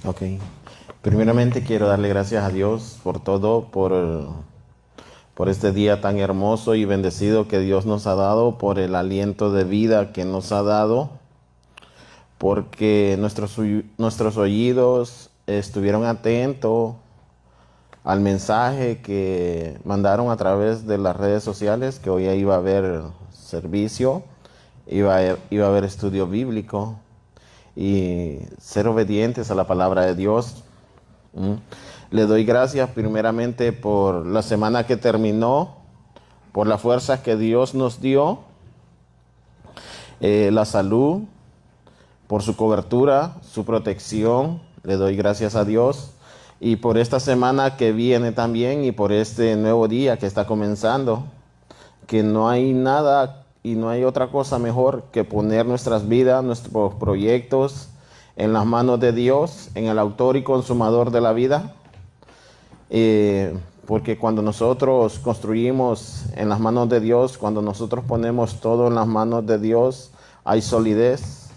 Ok. Primeramente quiero darle gracias a Dios por todo, por este día tan hermoso y bendecido que Dios nos ha dado, por el aliento de vida que nos ha dado, porque nuestros oídos estuvieron atentos al mensaje que mandaron a través de las redes sociales, que hoy iba a haber servicio, iba a haber estudio bíblico y ser obedientes a la palabra de Dios. Le doy gracias primeramente por la semana que terminó, por las fuerzas que Dios nos dio, la salud, por su cobertura, su protección. Le doy gracias a Dios. Y por esta semana que viene también y por este nuevo día que está comenzando, que no hay nada y no hay otra cosa mejor que poner nuestras vidas, nuestros proyectos en las manos de Dios, en el autor y consumador de la vida. Porque cuando nosotros construimos en las manos de Dios, cuando nosotros ponemos todo en las manos de Dios, hay solidez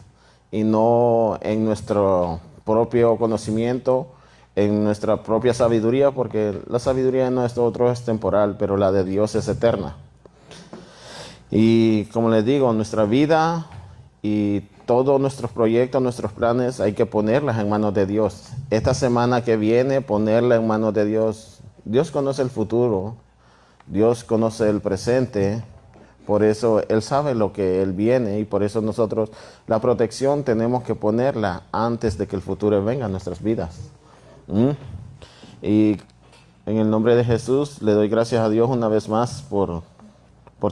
y no en nuestro propio conocimiento, en nuestra propia sabiduría, porque la sabiduría de nosotros es temporal, pero la de Dios es eterna. Y como les digo, nuestra vida y todos nuestros proyectos, nuestros planes, hay que ponerlas en manos de Dios. Esta semana que viene, ponerla en manos de Dios. Dios conoce el futuro, Dios conoce el presente, por eso Él sabe lo que Él viene y por eso nosotros la protección tenemos que ponerla antes de que el futuro venga a nuestras vidas. Y en el nombre de Jesús le doy gracias a Dios una vez más por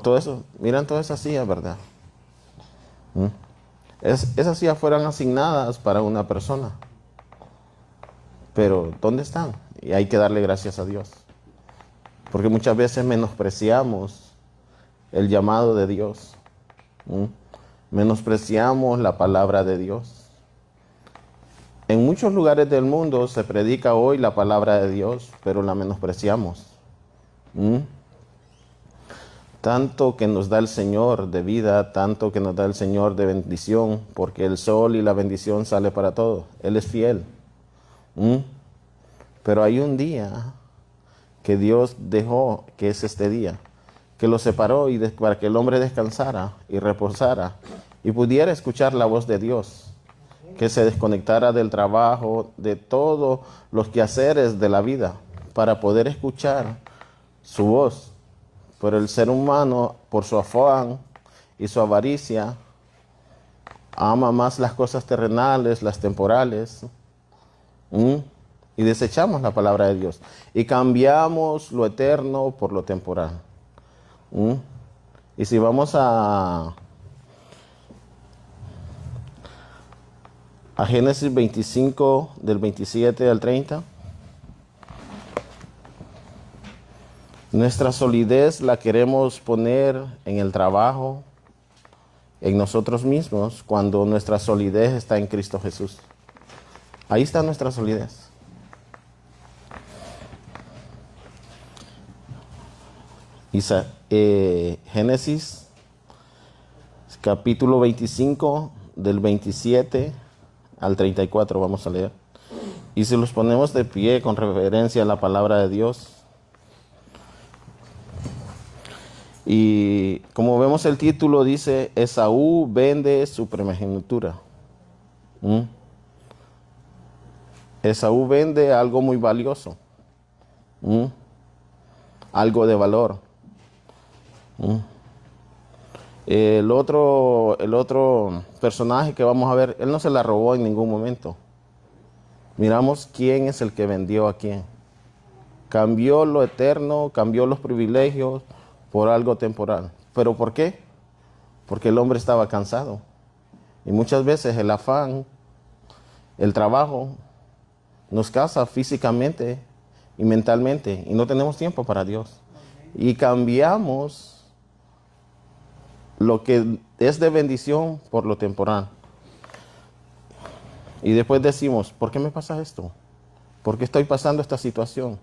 todo eso. Miran todas esas sillas, ¿verdad? Esas sillas fueran asignadas para una persona. Pero ¿dónde están? Y hay que darle gracias a Dios. Porque muchas veces menospreciamos el llamado de Dios. Menospreciamos la palabra de Dios. En muchos lugares del mundo se predica hoy la palabra de Dios, pero la menospreciamos. Tanto que nos da el Señor de vida, tanto que nos da el Señor de bendición, porque el sol y la bendición sale para todos. Él es fiel. Pero hay un día que Dios dejó, que es este día, que lo separó para que el hombre descansara y reposara y pudiera escuchar la voz de Dios, que se desconectara del trabajo, de todos los quehaceres de la vida, para poder escuchar su voz. Pero el ser humano, por su afán y su avaricia, ama más las cosas terrenales, las temporales, y desechamos la palabra de Dios y cambiamos lo eterno por lo temporal. Y si vamos a Génesis 25, del 27 al 30, nuestra solidez la queremos poner en el trabajo, en nosotros mismos, cuando nuestra solidez está en Cristo Jesús. Ahí está nuestra solidez. Génesis capítulo 25 del 27 al 34 vamos a leer. Y si los ponemos de pie con reverencia a la palabra de Dios. Y como vemos el título dice, Esaú vende su primogenitura. Esaú vende algo muy valioso. Algo de valor. El otro personaje que vamos a ver, él no se la robó en ningún momento. Miramos quién es el que vendió a quién. Cambió lo eterno, cambió los privilegios por algo temporal. ¿Pero por qué? Porque el hombre estaba cansado. Y muchas veces el afán, el trabajo, nos cansa físicamente y mentalmente. Y no tenemos tiempo para Dios. Y cambiamos lo que es de bendición por lo temporal. Y después decimos, ¿por qué me pasa esto? ¿Por qué estoy pasando esta situación?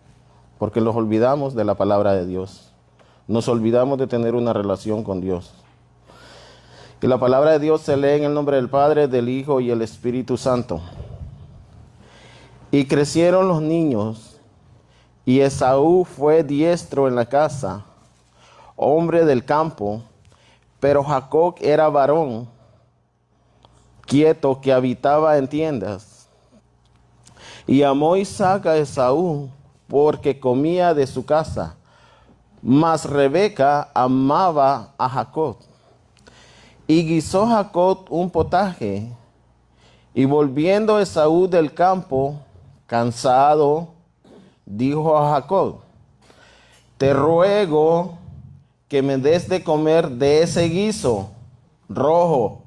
Porque nos olvidamos de la palabra de Dios. Nos olvidamos de tener una relación con Dios. Y la palabra de Dios se lee en el nombre del Padre, del Hijo y el Espíritu Santo. Y crecieron los niños, y Esaú fue diestro en la casa, hombre del campo, pero Jacob era varón, quieto, que habitaba en tiendas. Y amó Isaac a Esaú, porque comía de su casa, mas Rebeca amaba a Jacob. Y guisó Jacob un potaje, y volviendo Esaú del campo, cansado, dijo a Jacob: te ruego que me des de comer de ese guiso rojo,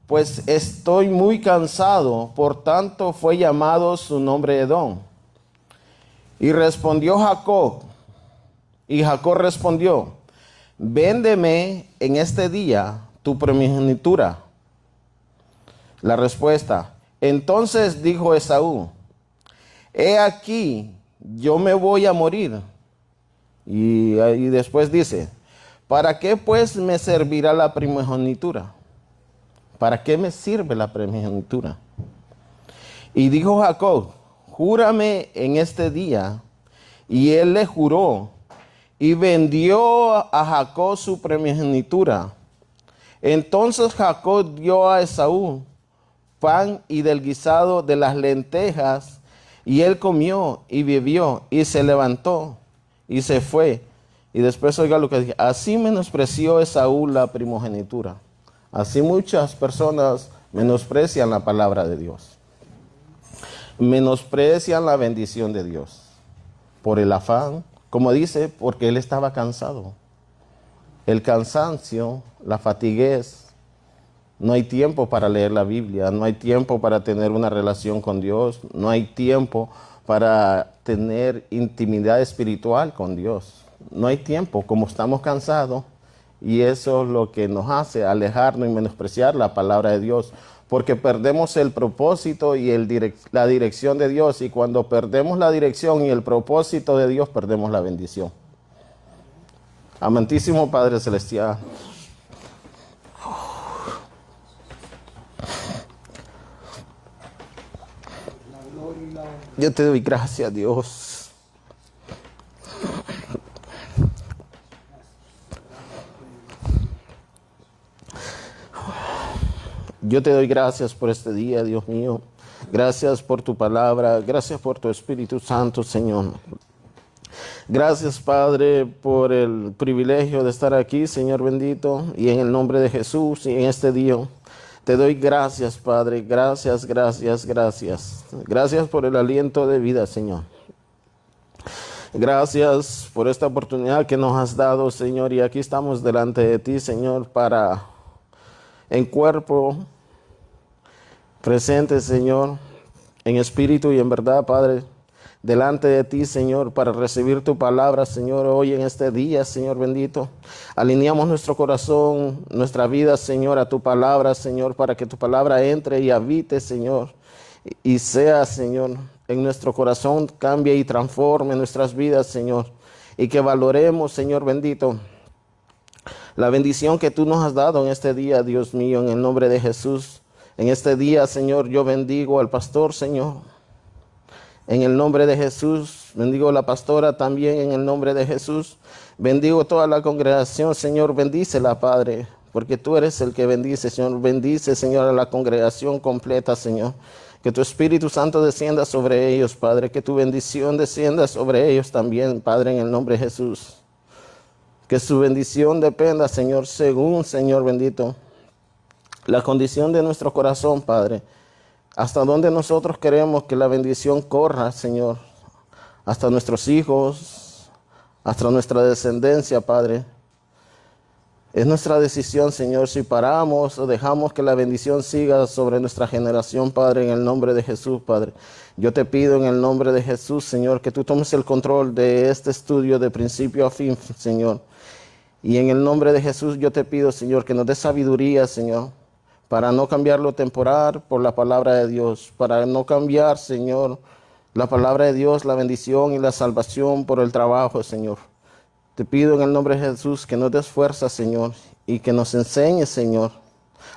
pues estoy muy cansado. Por tanto fue llamado su nombre Edom. Y respondió Jacob, y Jacob respondió: véndeme en este día tu primogenitura. La respuesta: entonces dijo Esaú: he aquí, yo me voy a morir. Y después dice: ¿para qué pues me servirá la primogenitura? ¿Para qué me sirve la primogenitura? Y dijo Jacob: júrame en este día. Y él le juró, y vendió a Jacob su primogenitura. Entonces Jacob dio a Esaú pan y del guisado de las lentejas, y él comió y bebió, y se levantó y se fue. Y después oiga lo que dice: así menospreció Esaú la primogenitura. Así muchas personas menosprecian la palabra de Dios, menosprecian la bendición de Dios por el afán, como dice, porque él estaba cansado. El cansancio, la fatiguez. No hay tiempo para leer la Biblia, no hay tiempo para tener una relación con Dios, no hay tiempo para tener intimidad espiritual con Dios. No hay tiempo, como estamos cansados, y eso es lo que nos hace alejarnos y menospreciar la palabra de Dios, porque perdemos el propósito y la dirección de Dios, y cuando perdemos la dirección y el propósito de Dios, perdemos la bendición. Amantísimo Padre Celestial, yo te doy gracias, Dios. Yo te doy gracias por este día, Dios mío. Gracias por tu palabra. Gracias por tu Espíritu Santo, Señor. Gracias, Padre, por el privilegio de estar aquí, Señor bendito. Y en el nombre de Jesús y en este día, te doy gracias, Padre. Gracias, gracias, gracias. Gracias por el aliento de vida, Señor. Gracias por esta oportunidad que nos has dado, Señor. Y aquí estamos delante de ti, Señor, para en cuerpo presente, Señor, en espíritu y en verdad, Padre, delante de ti, Señor, para recibir tu palabra, Señor, hoy en este día, Señor bendito. Alineamos nuestro corazón, nuestra vida, Señor, a tu palabra, Señor, para que tu palabra entre y habite, Señor, y sea, Señor, en nuestro corazón, cambie y transforme nuestras vidas, Señor, y que valoremos, Señor bendito, la bendición que tú nos has dado en este día, Dios mío, en el nombre de Jesús. En este día, Señor, yo bendigo al pastor, Señor. En el nombre de Jesús, bendigo a la pastora también en el nombre de Jesús. Bendigo toda la congregación, Señor, bendícela, Padre, porque tú eres el que bendice, Señor. Bendice, Señor, a la congregación completa, Señor. Que tu Espíritu Santo descienda sobre ellos, Padre. Que tu bendición descienda sobre ellos también, Padre, en el nombre de Jesús. Que su bendición dependa, Señor, según, Señor bendito, la condición de nuestro corazón, Padre. Hasta donde nosotros queremos que la bendición corra, Señor. Hasta nuestros hijos, hasta nuestra descendencia, Padre. Es nuestra decisión, Señor, si paramos o dejamos que la bendición siga sobre nuestra generación, Padre, en el nombre de Jesús, Padre. Yo te pido en el nombre de Jesús, Señor, que tú tomes el control de este estudio de principio a fin, Señor. Y en el nombre de Jesús yo te pido, Señor, que nos dé sabiduría, Señor, para no cambiar lo temporal por la palabra de Dios, para no cambiar, Señor, la palabra de Dios, la bendición y la salvación por el trabajo, Señor. Te pido en el nombre de Jesús que nos des fuerza, Señor, y que nos enseñes, Señor,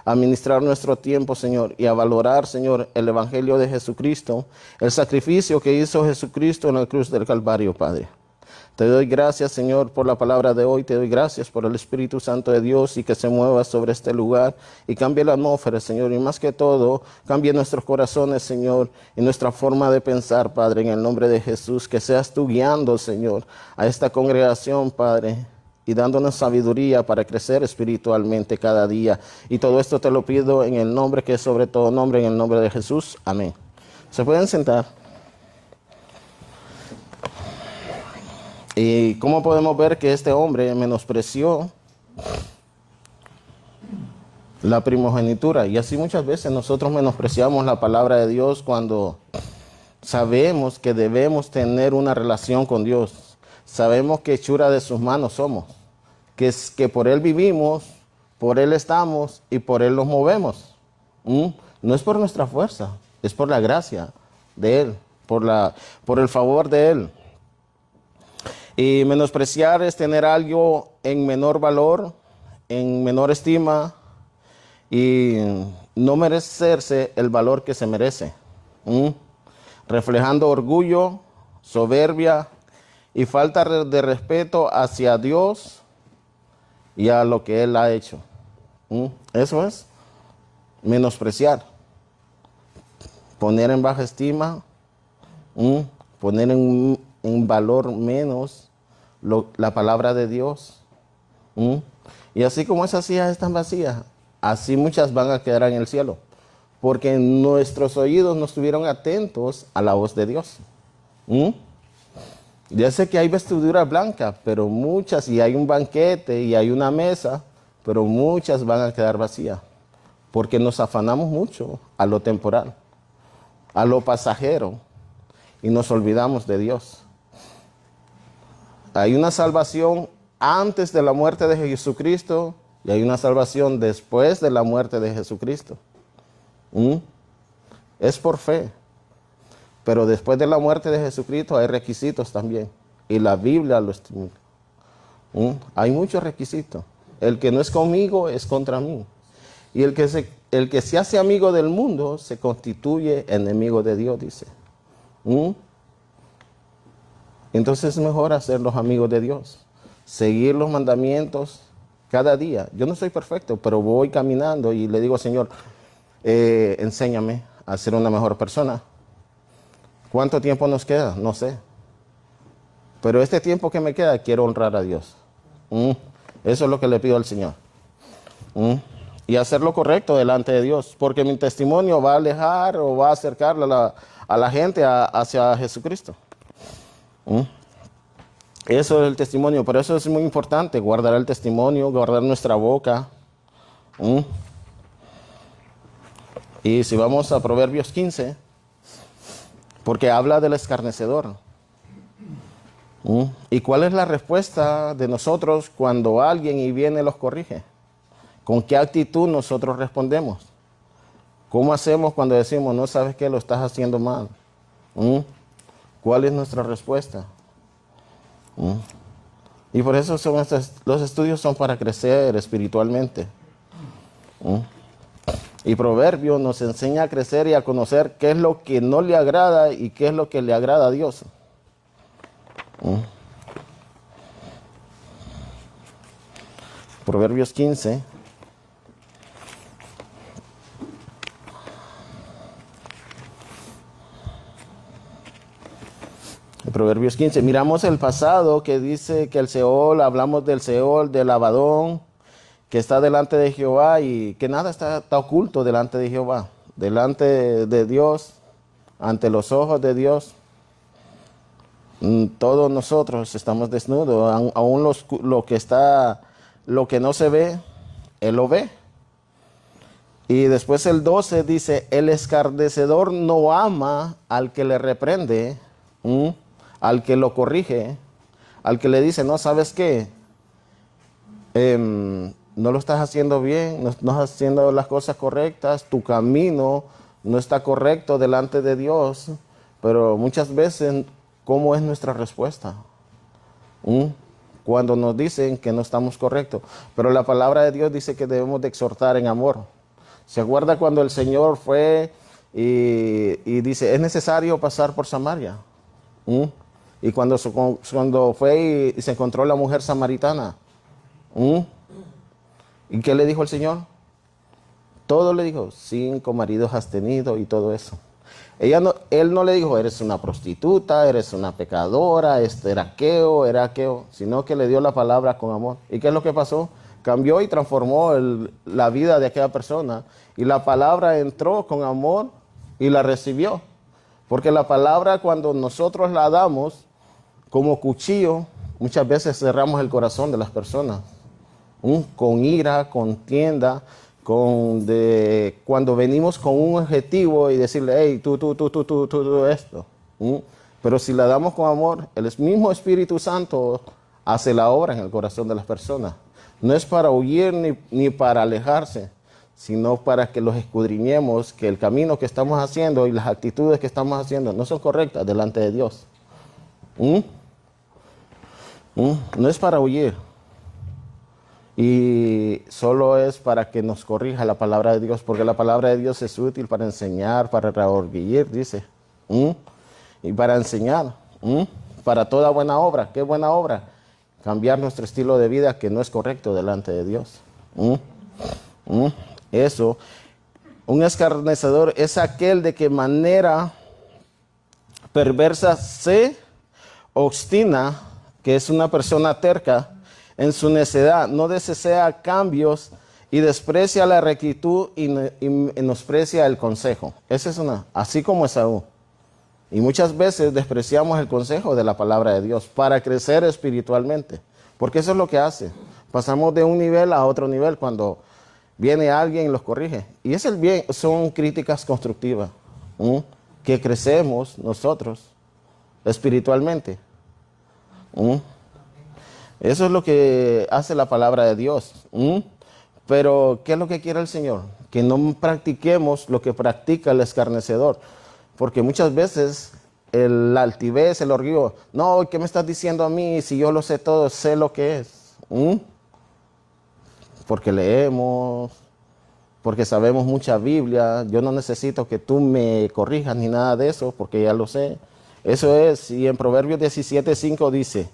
a administrar nuestro tiempo, Señor, y a valorar, Señor, el Evangelio de Jesucristo, el sacrificio que hizo Jesucristo en la cruz del Calvario, Padre. Te doy gracias, Señor, por la palabra de hoy. Te doy gracias por el Espíritu Santo de Dios y que se mueva sobre este lugar y cambie la atmósfera, Señor. Y más que todo, cambie nuestros corazones, Señor, y nuestra forma de pensar, Padre, en el nombre de Jesús. Que seas tú guiando, Señor, a esta congregación, Padre, y dándonos sabiduría para crecer espiritualmente cada día. Y todo esto te lo pido en el nombre que es sobre todo nombre, en el nombre de Jesús. Amén. ¿Se pueden sentar? ¿Y cómo podemos ver que este hombre menospreció la primogenitura? Y así muchas veces nosotros menospreciamos la palabra de Dios cuando sabemos que debemos tener una relación con Dios. Sabemos que hechura de sus manos somos, que por Él vivimos, por Él estamos y por Él nos movemos. No es por nuestra fuerza, es por la gracia de Él, por el favor de Él. Y menospreciar es tener algo en menor valor, en menor estima y no merecerse el valor que se merece. Reflejando orgullo, soberbia y falta de respeto hacia Dios y a lo que Él ha hecho. Eso es menospreciar, poner en baja estima, poner en valor menos la palabra de Dios. Y así como esas sillas están vacías, así muchas van a quedar en el cielo, porque nuestros oídos no estuvieron atentos a la voz de Dios. Ya sé que hay vestidura blanca, pero muchas, y hay un banquete y hay una mesa, pero muchas van a quedar vacías, porque nos afanamos mucho a lo temporal, a lo pasajero, y nos olvidamos de Dios. Hay una salvación antes de la muerte de Jesucristo y hay una salvación después de la muerte de Jesucristo. Es por fe. Pero después de la muerte de Jesucristo hay requisitos también. Y la Biblia lo estimula. Hay muchos requisitos. El que no es conmigo es contra mí. Y el que se hace amigo del mundo se constituye enemigo de Dios, dice. Entonces es mejor hacerlos amigos de Dios, seguir los mandamientos cada día. Yo no soy perfecto, pero voy caminando y le digo, Señor, enséñame a ser una mejor persona. ¿Cuánto tiempo nos queda? No sé. Pero este tiempo que me queda, quiero honrar a Dios. Eso es lo que le pido al Señor. Y hacer lo correcto delante de Dios, porque mi testimonio va a alejar o va a acercar a la gente hacia Jesucristo. Eso es el testimonio, por eso es muy importante guardar el testimonio, guardar nuestra boca. Y si vamos a Proverbios 15, porque habla del escarnecedor. ¿Y cuál es la respuesta de nosotros cuando alguien y viene los corrige? ¿Con qué actitud nosotros respondemos? ¿Cómo hacemos cuando decimos, no sabes qué, lo estás haciendo mal? ¿Cuál es nuestra respuesta? Y por eso los estudios son para crecer espiritualmente. Y Proverbios nos enseña a crecer y a conocer qué es lo que no le agrada y qué es lo que le agrada a Dios. Proverbios 15. Proverbios 15. Miramos el pasado que dice que el Seol, hablamos del Seol, del Abadón, que está delante de Jehová y que nada está oculto delante de Jehová, delante de Dios, ante los ojos de Dios. Todos nosotros estamos desnudos, aún lo que no se ve, Él lo ve. Y después el 12 dice, el escarnecedor no ama al que le reprende, al que lo corrige, al que le dice, no, ¿sabes qué? No lo estás haciendo bien, no estás haciendo las cosas correctas, tu camino no está correcto delante de Dios. Pero muchas veces, ¿cómo es nuestra respuesta? cuando nos dicen que no estamos correctos. Pero la palabra de Dios dice que debemos de exhortar en amor. ¿Se acuerda cuando el Señor fue y dice, es necesario pasar por Samaria? ¿Mm? Y cuando fue y se encontró la mujer samaritana, ¿mm? ¿Y qué le dijo el Señor? Todo le dijo, 5 maridos has tenido y todo eso. Él no le dijo, eres una prostituta, eres una pecadora, era aqueo, sino que le dio la palabra con amor. ¿Y qué es lo que pasó? Cambió y transformó la vida de aquella persona. Y la palabra entró con amor y la recibió. Porque la palabra, cuando nosotros la damos como cuchillo, muchas veces cerramos el corazón de las personas. Con ira, contienda, cuando venimos con un objetivo y decirle, hey, tú esto. Pero si la damos con amor, el mismo Espíritu Santo hace la obra en el corazón de las personas. No es para huir ni para alejarse, sino para que los escudriñemos, que el camino que estamos haciendo y las actitudes que estamos haciendo no son correctas delante de Dios. No es para huir. Y solo es para que nos corrija la palabra de Dios, porque la palabra de Dios es útil para enseñar, para redarguir, dice. Y para enseñar, para toda buena obra. ¿Qué buena obra? Cambiar nuestro estilo de vida que no es correcto delante de Dios. Eso. Un escarnecedor es aquel de que manera perversa se obstina, que es una persona terca, en su necedad, no desea cambios y desprecia la rectitud y menosprecia el consejo. Esa es así como Esaú. Y muchas veces despreciamos el consejo de la palabra de Dios para crecer espiritualmente. Porque eso es lo que hace. Pasamos de un nivel a otro nivel cuando viene alguien y los corrige. Y es el bien, son críticas constructivas. Que crecemos nosotros espiritualmente. Eso es lo que hace la palabra de Dios. Pero, ¿qué es lo que quiere el Señor? Que no practiquemos lo que practica el escarnecedor. Porque muchas veces la altivez, el orgullo, no, ¿qué me estás diciendo a mí? Si yo lo sé todo, sé lo que es. Porque leemos, porque sabemos mucha Biblia. Yo no necesito que tú me corrijas ni nada de eso, porque ya lo sé. Eso es, y en Proverbios 17:5 dice,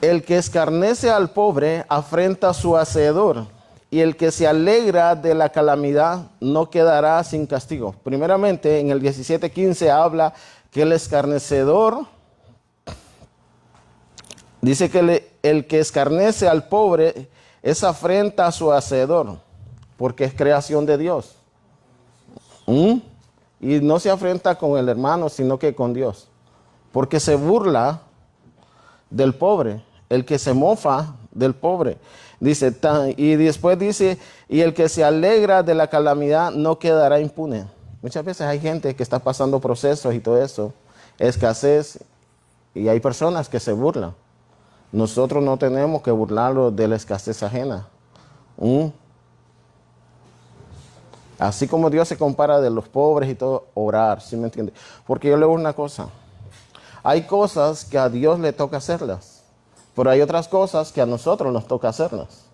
el que escarnece al pobre afrenta a su hacedor, y el que se alegra de la calamidad no quedará sin castigo. Primeramente, en el 17:15 habla que el escarnecedor, dice que el que escarnece al pobre es afrenta a su hacedor, porque es creación de Dios. Y no se afrenta con el hermano, sino que con Dios, porque se burla del pobre, el que se mofa del pobre. Dice, y después dice, y el que se alegra de la calamidad no quedará impune. Muchas veces hay gente que está pasando procesos y todo eso, escasez, y hay personas que se burlan. Nosotros no tenemos que burlarnos de la escasez ajena. Así como Dios se compara de los pobres y todo, orar, ¿sí me entiende? Porque yo le digo una cosa, hay cosas que a Dios le toca hacerlas, pero hay otras cosas que a nosotros nos toca hacerlas.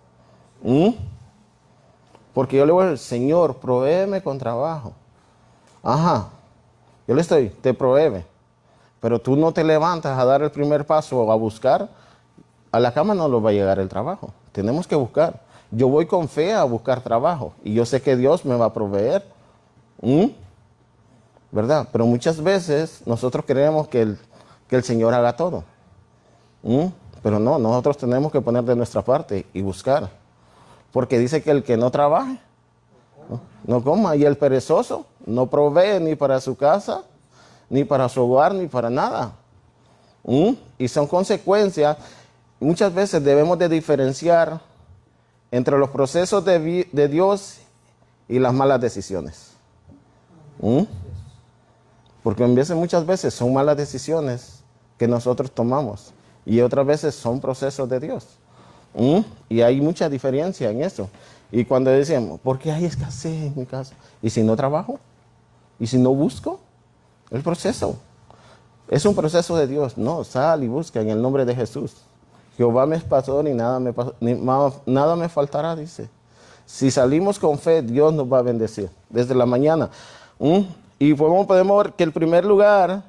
Porque yo le digo, Señor, provéeme con trabajo. Ajá, yo te provee, pero tú no te levantas a dar el primer paso o a buscar, a la cama no lo va a llegar el trabajo. Tenemos que buscar. Yo voy con fe a buscar trabajo y yo sé que Dios me va a proveer. ¿Verdad? Pero muchas veces nosotros creemos que el Señor haga todo. Pero no, nosotros tenemos que poner de nuestra parte y buscar. Porque dice que el que no trabaje, no coma. Y el perezoso no provee ni para su casa, ni para su hogar, ni para nada. Y son consecuencias. Muchas veces debemos de diferenciar entre los procesos de Dios y las malas decisiones. Porque muchas veces son malas decisiones que nosotros tomamos y otras veces son procesos de Dios. Y hay mucha diferencia en eso. Y cuando decimos, ¿por qué hay escasez en mi casa? ¿Y si no trabajo? ¿Y si no busco? El proceso. Es un proceso de Dios. No, sal y busca en el nombre de Jesús. Jehová me es pastor y nada me faltará, dice. Si salimos con fe, Dios nos va a bendecir desde la mañana. Y podemos ver que en primer lugar,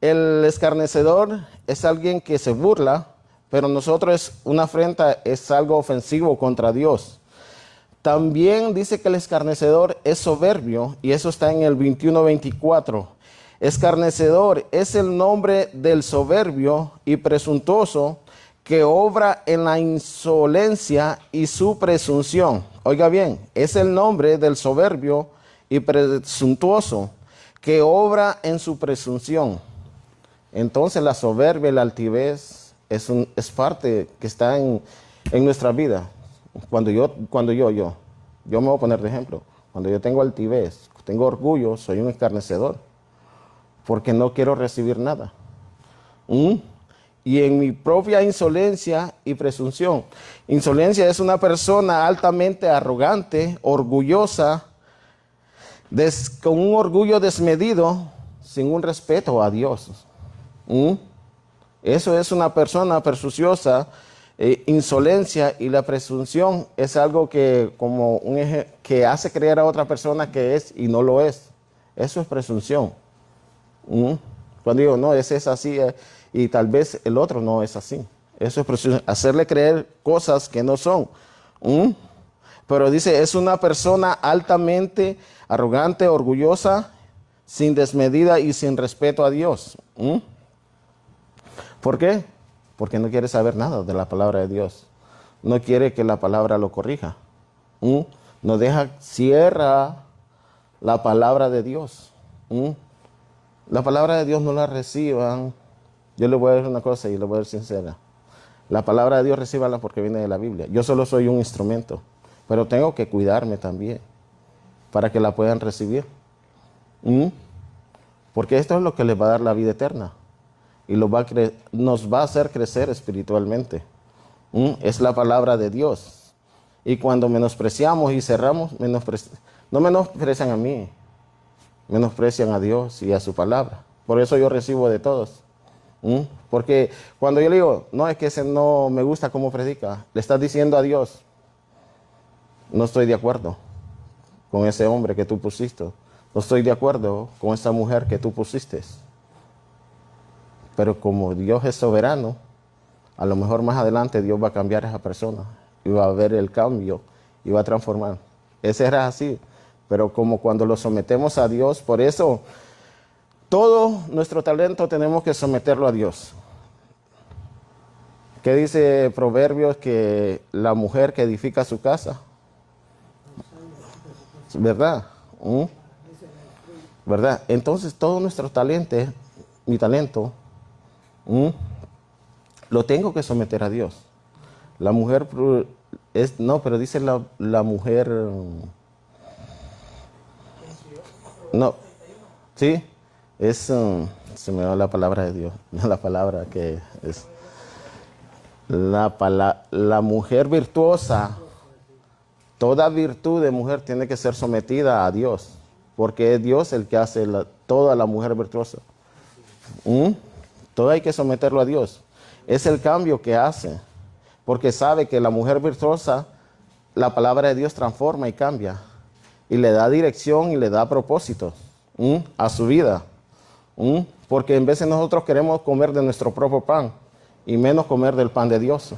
el escarnecedor es alguien que se burla, pero nosotros es una afrenta, es algo ofensivo contra Dios. También dice que el escarnecedor es soberbio, y eso está en el 21-24. Escarnecedor es el nombre del soberbio y presuntuoso que obra en la insolencia y su presunción. Oiga bien, es el nombre del soberbio y presuntuoso que obra en su presunción. Entonces la soberbia y la altivez es parte que está en nuestra vida. Yo me voy a poner de ejemplo. Cuando yo tengo altivez, tengo orgullo, soy un escarnecedor, porque no quiero recibir nada. Y en mi propia insolencia y presunción. Insolencia es una persona altamente arrogante, orgullosa, con un orgullo desmedido, sin un respeto a Dios. Eso es una persona presunciosa. Insolencia y la presunción es algo que que hace creer a otra persona que es y no lo es. Eso es presunción. Cuando digo, no, ese es así y tal vez el otro no es así. Eso es presunción, hacerle creer cosas que no son. Pero dice, es una persona altamente arrogante, orgullosa, sin desmedida y sin respeto a Dios. ¿Por qué? Porque no quiere saber nada de la palabra de Dios. No quiere que la palabra lo corrija. No cierra la palabra de Dios. La palabra de Dios no la reciban. Yo le voy a decir una cosa y le voy a ser sincera. La palabra de Dios recíbanla porque viene de la Biblia. Yo solo soy un instrumento, pero tengo que cuidarme también para que la puedan recibir. Porque esto es lo que les va a dar la vida eterna y nos va a hacer crecer espiritualmente. Es la palabra de Dios. Y cuando menospreciamos y cerramos, no menosprecian a mí, menosprecian a Dios y a su palabra. Por eso yo recibo de todos. Porque cuando yo le digo, no, es que ese no me gusta cómo predica, le estás diciendo a Dios, no estoy de acuerdo con ese hombre que tú pusiste, no estoy de acuerdo con esa mujer que tú pusiste. Pero como Dios es soberano, a lo mejor más adelante Dios va a cambiar a esa persona y va a ver el cambio y va a transformar. Ese era así, pero como cuando lo sometemos a Dios, por eso todo nuestro talento tenemos que someterlo a Dios. ¿Qué dice Proverbios? Que la mujer que edifica su casa, ¿verdad? ¿Verdad? Entonces todo nuestro talento, mi talento, lo tengo que someter a Dios. La mujer pero dice la mujer, no, sí, se me va la palabra de Dios, la palabra que es, la mujer virtuosa, toda virtud de mujer tiene que ser sometida a Dios, porque es Dios el que hace toda la mujer virtuosa. Todo hay que someterlo a Dios. Es el cambio que hace, porque sabe que la mujer virtuosa, la palabra de Dios transforma y cambia, y le da dirección y le da propósito a su vida. Porque en vez de nosotros queremos comer de nuestro propio pan y menos comer del pan de Dios.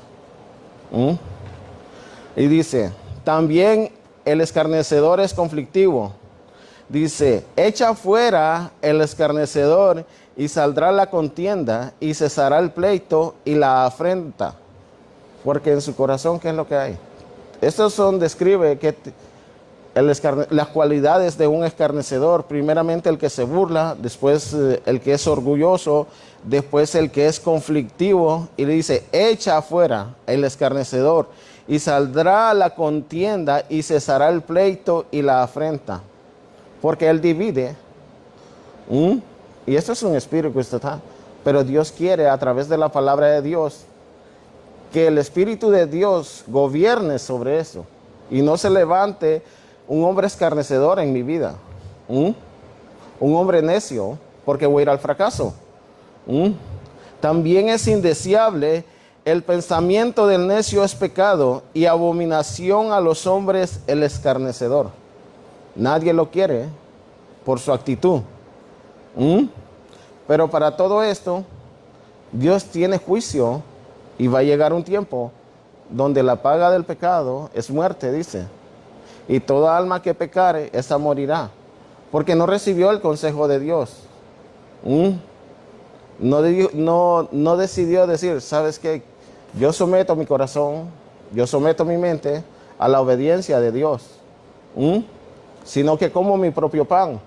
Y dice, también el escarnecedor es conflictivo. Dice, echa fuera el escarnecedor y saldrá la contienda y cesará el pleito y la afrenta. Porque en su corazón, ¿qué es lo que hay? Describe que las cualidades de un escarnecedor. Primeramente el que se burla, después el que es orgulloso, después el que es conflictivo. Y le dice, echa afuera el escarnecedor y saldrá la contienda y cesará el pleito y la afrenta. Porque él divide. Y esto es un espíritu que está. Pero Dios quiere, a través de la palabra de Dios, que el Espíritu de Dios gobierne sobre eso. Y no se levante un hombre escarnecedor en mi vida. Un hombre necio, porque voy a ir al fracaso. ¿Mm? También es indeseable el pensamiento del necio es pecado y abominación a los hombres el escarnecedor. Nadie lo quiere por su actitud. ¿Mm? Pero para todo esto, Dios tiene juicio y va a llegar un tiempo donde la paga del pecado es muerte, dice. Y toda alma que pecare, esa morirá, porque no recibió el consejo de Dios. ¿Mm? No decidió decir, ¿sabes qué? Yo someto mi corazón, yo someto mi mente a la obediencia de Dios. ¿Mm? Sino que como mi propio pan.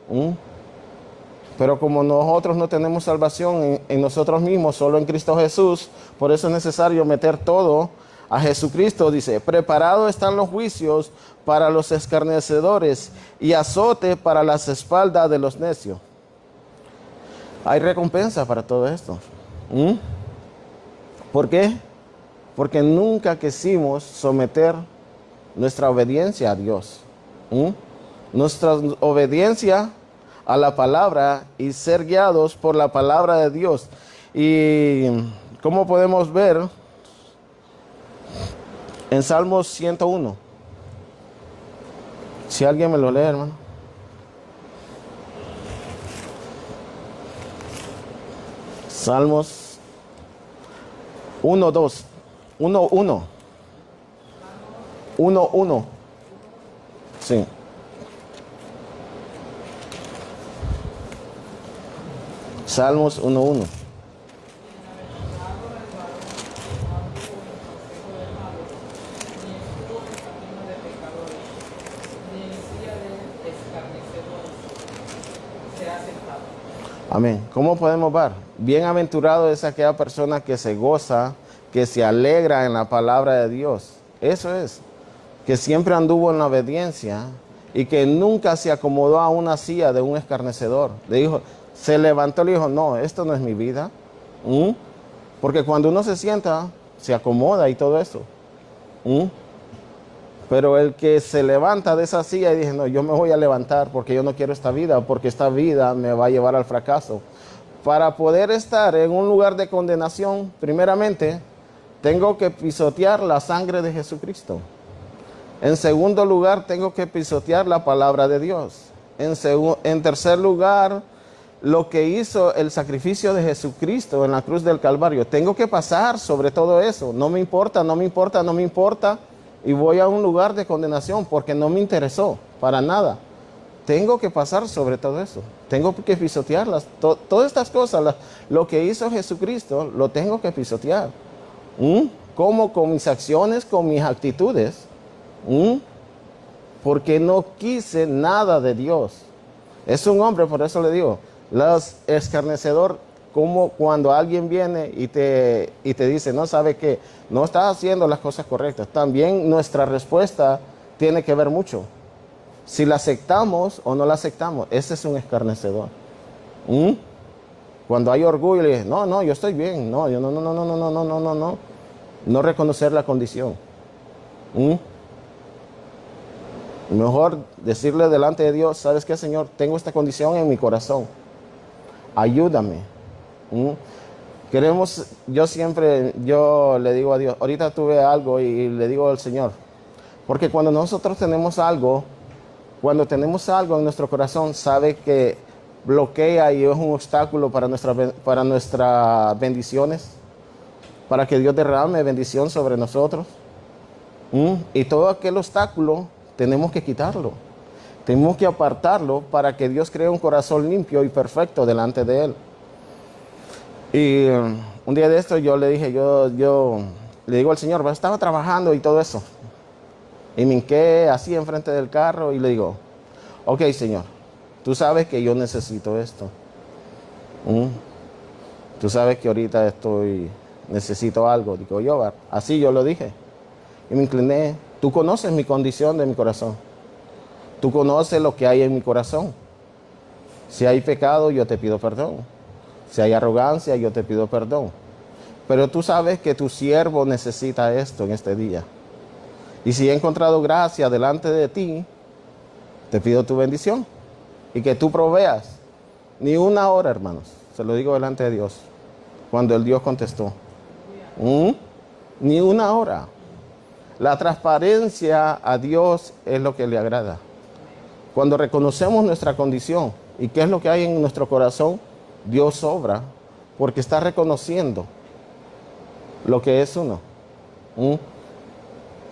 ¿Mm? Pero como nosotros no tenemos salvación en nosotros mismos, solo en Cristo Jesús, por eso es necesario meter todo a Jesucristo. Dice, preparado están los juicios para los escarnecedores y azote para las espaldas de los necios. Hay recompensa para todo esto. ¿Mm? ¿Por qué? Porque nunca quisimos someter nuestra obediencia a Dios. ¿Mm? Nuestra obediencia a la palabra y ser guiados por la palabra de Dios. Y como podemos ver en Salmos 101. Si alguien me lo lee, hermano. Salmos 1, 2. 1, 1. 1, 1. Sí. Salmos 1, 1. Amén. ¿Cómo podemos ver? Bienaventurado es aquella persona que se goza, que se alegra en la palabra de Dios. Eso es. Que siempre anduvo en la obediencia y que nunca se acomodó a una silla de un escarnecedor. Le dijo, se levantó y le dijo, no, esto no es mi vida. Porque cuando uno se sienta, se acomoda y todo eso. Pero el que se levanta de esa silla y dice, no, yo me voy a levantar porque yo no quiero esta vida, porque esta vida me va a llevar al fracaso. Para poder estar en un lugar de condenación, primeramente, tengo que pisotear la sangre de Jesucristo. En segundo lugar, tengo que pisotear la palabra de Dios. En tercer lugar, lo que hizo el sacrificio de Jesucristo en la cruz del Calvario. Tengo que pasar sobre todo eso. No me importa, no me importa, no me importa. Y voy a un lugar de condenación porque no me interesó para nada. Tengo que pasar sobre todo eso. Tengo que pisotearlas. Todas estas cosas, lo que hizo Jesucristo, lo tengo que pisotear. Como con mis acciones, con mis actitudes. Porque no quise nada de Dios. Es un hombre, por eso le digo, los escarnecedor, como cuando alguien viene y te dice, no sabe que no estás haciendo las cosas correctas. También nuestra respuesta tiene que ver mucho. Si la aceptamos o no la aceptamos, ese es un escarnecedor. Cuando hay orgullo, le dice, no, yo estoy bien. No, yo no. No reconocer la condición. Mejor decirle delante de Dios, ¿sabes qué, Señor? Tengo esta condición en mi corazón. Ayúdame. Yo le digo a Dios, ahorita tuve algo y le digo al Señor, porque cuando nosotros tenemos algo, en nuestro corazón, sabe que bloquea y es un obstáculo para nuestras bendiciones, para que Dios derrame bendición sobre nosotros. Y todo aquel obstáculo tenemos que quitarlo. Tenemos que apartarlo para que Dios cree un corazón limpio y perfecto delante de Él. Y un día de esto yo le dije, yo le digo al Señor, estaba trabajando y todo eso. Y me hinqué así enfrente del carro y le digo, ok, Señor, tú sabes que yo necesito esto. Tú sabes que ahorita necesito algo. Digo yo, así yo lo dije. Y me incliné. Tú conoces mi condición de mi corazón. Tú conoces lo que hay en mi corazón. Si hay pecado, yo te pido perdón. Si hay arrogancia, yo te pido perdón. Pero tú sabes que tu siervo necesita esto en este día. Y si he encontrado gracia delante de ti, te pido tu bendición. Y que tú proveas. Ni una hora, hermanos. se lo digo delante de Dios, cuando el Dios contestó. Ni una hora. La transparencia a Dios es lo que le agrada. Cuando reconocemos nuestra condición y qué es lo que hay en nuestro corazón, Dios obra porque está reconociendo lo que es uno.